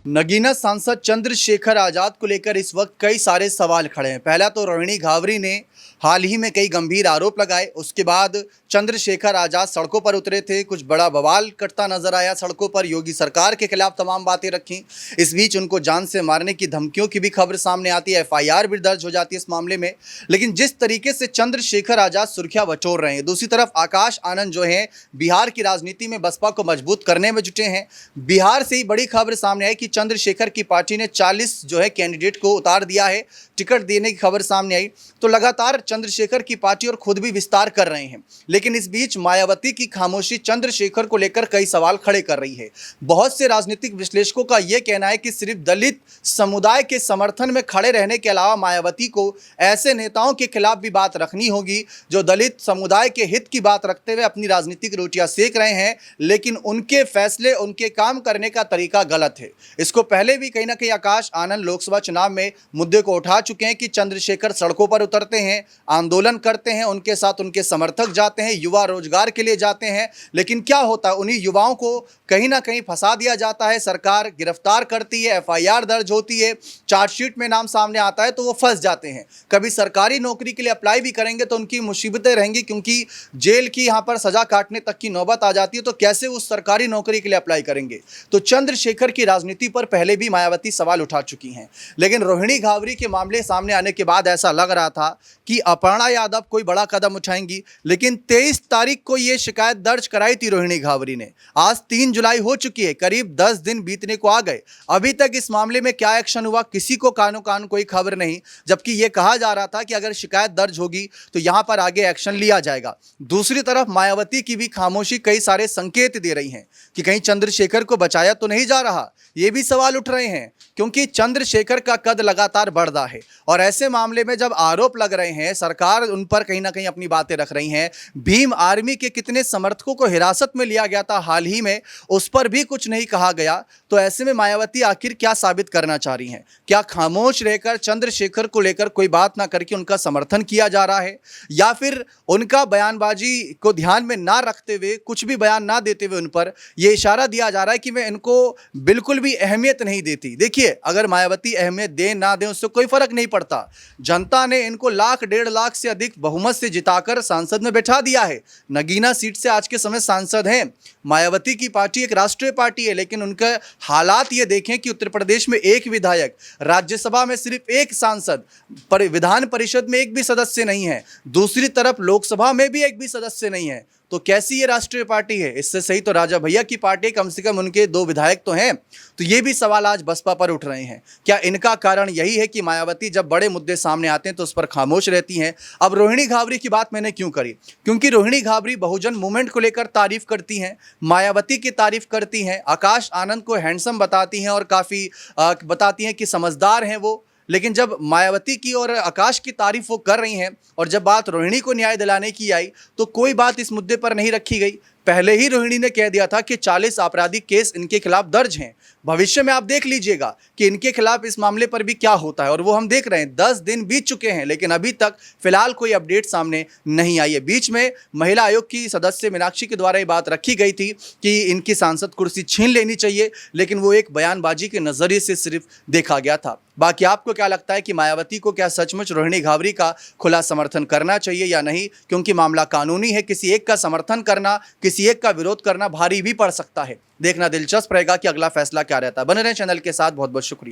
नगीना सांसद चंद्रशेखर आजाद को लेकर इस वक्त कई सारे सवाल खड़े हैं। पहला तो रोहिणी घावरी ने हाल ही में कई गंभीर आरोप लगाए। उसके बाद चंद्रशेखर आजाद सड़कों पर उतरे थे, कुछ बड़ा बवाल करता नजर आया सड़कों पर, योगी सरकार के खिलाफ तमाम बातें रखी। इस बीच उनको जान से मारने की धमकियों की भी खबर सामने आती है, FIR भी दर्ज हो जाती है इस मामले में। लेकिन जिस तरीके से चंद्रशेखर आजाद सुर्खियां बटोर रहे हैं, दूसरी तरफ आकाश आनंद जो है बिहार की राजनीति में बसपा को मजबूत करने में जुटे हैं। बिहार से ही बड़ी खबर सामने आई कि चंद्रशेखर की पार्टी ने 40 जो है कैंडिडेट को उतार दिया है, टिकट देने की खबर सामने आई। तो लगातार चंद्रशेखर की पार्टी और खुद भी विस्तार कर रहे हैं। लेकिन इस बीच मायावती की खामोशी चंद्रशेखर को लेकर कई सवाल खड़े कर रही है। बहुत से राजनीतिक विश्लेषकों का यह कहना है कि सिर्फ दलित समुदाय के समर्थन में खड़े रहने के अलावा मायावती को ऐसे नेताओं के खिलाफ भी बात रखनी होगी जो दलित समुदाय के हित की बात रखते हुए अपनी राजनीतिक रोटियां सेक रहे हैं, लेकिन उनके फैसले, उनके काम करने का तरीका गलत है। इसको पहले भी कहीं ना कहीं आकाश आनंद लोकसभा चुनाव में मुद्दे को उठा चुके हैं कि चंद्रशेखर सड़कों पर उतरते हैं, आंदोलन करते हैं, उनके साथ उनके समर्थक जाते हैं, युवा रोजगार के लिए जाते हैं, लेकिन क्या होता है, उन्हीं युवाओं को कहीं ना कहीं फंसा दिया जाता है। सरकार गिरफ्तार करती है, FIR दर्ज होती है, चार्जशीट में नाम सामने आता है तो वो फंस जाते हैं। कभी सरकारी नौकरी के लिए अप्लाई भी करेंगे तो उनकी मुसीबतें रहेंगी, क्योंकि जेल की यहाँ पर सजा काटने तक की नौबत आ जाती है। तो कैसे उस सरकारी नौकरी के लिए अप्लाई करेंगे? तो चंद्रशेखर की राजनीति पर पहले भी मायावती सवाल उठा चुकी हैं। लेकिन रोहिणी घावरी के मामले सामने आने के बाद ऐसा लग रहा था कि अपर्णा यादव कोई बड़ा कदम उठाएंगी, लेकिन 23 तारीख को यह शिकायत दर्ज कराई थी रोहिणी घावरी ने। आज 3 जुलाई हो चुकी है, करीब 10 दिन बीतने को आ गए। अभी तक इस मामले में क्या एक्शन हुआ, किसी को कानो कान कोई खबर नहीं, जबकि यह कहा जा रहा था कि अगर शिकायत दर्ज होगी तो यहां पर आगे एक्शन लिया जाएगा। दूसरी तरफ मायावती की भी खामोशी कई सारे संकेत दे रही है कि कहीं चंद्रशेखर को बचाया तो नहीं जा रहा। ये भी सवाल उठ रहे हैं, क्योंकि चंद्रशेखर का कद लगातार बढ़ रहा है और ऐसे मामले में जब आरोप लग रहे हैं, सरकार उन पर कहीं ना कहीं अपनी बातें रख रही हैं। भीम आर्मी के कितने समर्थकों को हिरासत में लिया गया था हाल ही में, उस पर भी कुछ नहीं कहा गया। तो ऐसे में मायावती आखिर क्या साबित करना चाह रही हैं? क्या खामोश रहकर चंद्रशेखर को लेकर कोई बात ना करके उनका समर्थन किया जा रहा है, या फिर उनका बयानबाजी को ध्यान में ना रखते हुए, कुछ भी बयान ना देते हुए उन पर यह इशारा दिया जा रहा है कि मैं इनको बिल्कुल भी अहमियत नहीं देती? देखिए, अगर मायावती अहमियत दें ना दें उससे कोई फर्क नहीं पड़ता। जनता ने इनको लाख 1.5 लाख से अधिक बहुमत से जिताकर सांसद में बैठा दिया है। नगीना सीट से आज के समय सांसद हैं। मायावती की पार्टी एक राष्ट्रीय पार्टी है, लेकिन उनके हालात ये देखें कि उत्तर प्रदेश में एक विधायक, राज्यसभा में सिर्फ एक सांसद, विधान परिषद में एक भी सदस्य नहीं है, दूसरी तरफ लोकसभा में भी एक भी सदस्य नहीं है। तो कैसी ये राष्ट्रीय पार्टी है? इससे सही तो राजा भैया की पार्टी, कम से कम उनके 2 विधायक तो हैं। तो ये भी सवाल आज बसपा पर उठ रहे हैं। क्या इनका कारण यही है कि मायावती जब बड़े मुद्दे सामने आते हैं तो उस पर खामोश रहती हैं? अब रोहिणी घावरी की बात मैंने क्यों करी? क्योंकि रोहिणी घावरी बहुजन मूवमेंट को लेकर तारीफ करती हैं, मायावती की तारीफ करती हैं, आकाश आनंद को हैंडसम बताती हैं और काफ़ी बताती हैं कि समझदार हैं वो। लेकिन जब मायावती की और आकाश की तारीफ वो कर रही हैं और जब बात रोहिणी को न्याय दिलाने की आई तो कोई बात इस मुद्दे पर नहीं रखी गई। पहले ही रोहिणी ने कह दिया था कि 40 आपराधिक केस इनके खिलाफ दर्ज हैं। भविष्य में आप देख लीजिएगा कि इनके खिलाफ इस मामले पर भी क्या होता है, और वो हम देख रहे हैं। 10 दिन बीत चुके हैं, लेकिन अभी तक फिलहाल कोई अपडेट सामने नहीं आई है। बीच में महिला आयोग की सदस्य मीनाक्षी के द्वारा ये बात रखी गई थी कि इनकी सांसद कुर्सी छीन लेनी चाहिए, लेकिन वो एक बयानबाजी के नजरिए से सिर्फ देखा गया था। बाकी आपको क्या लगता है कि मायावती को क्या सचमुच रोहिणी घावरी का खुला समर्थन करना चाहिए या नहीं? क्योंकि मामला कानूनी है, किसी एक का समर्थन करना, किसी एक का विरोध करना भारी भी पड़ सकता है। देखना दिलचस्प रहेगा कि अगला फैसला क्या रहता है। बने रहें चैनल के साथ। बहुत बहुत शुक्रिया।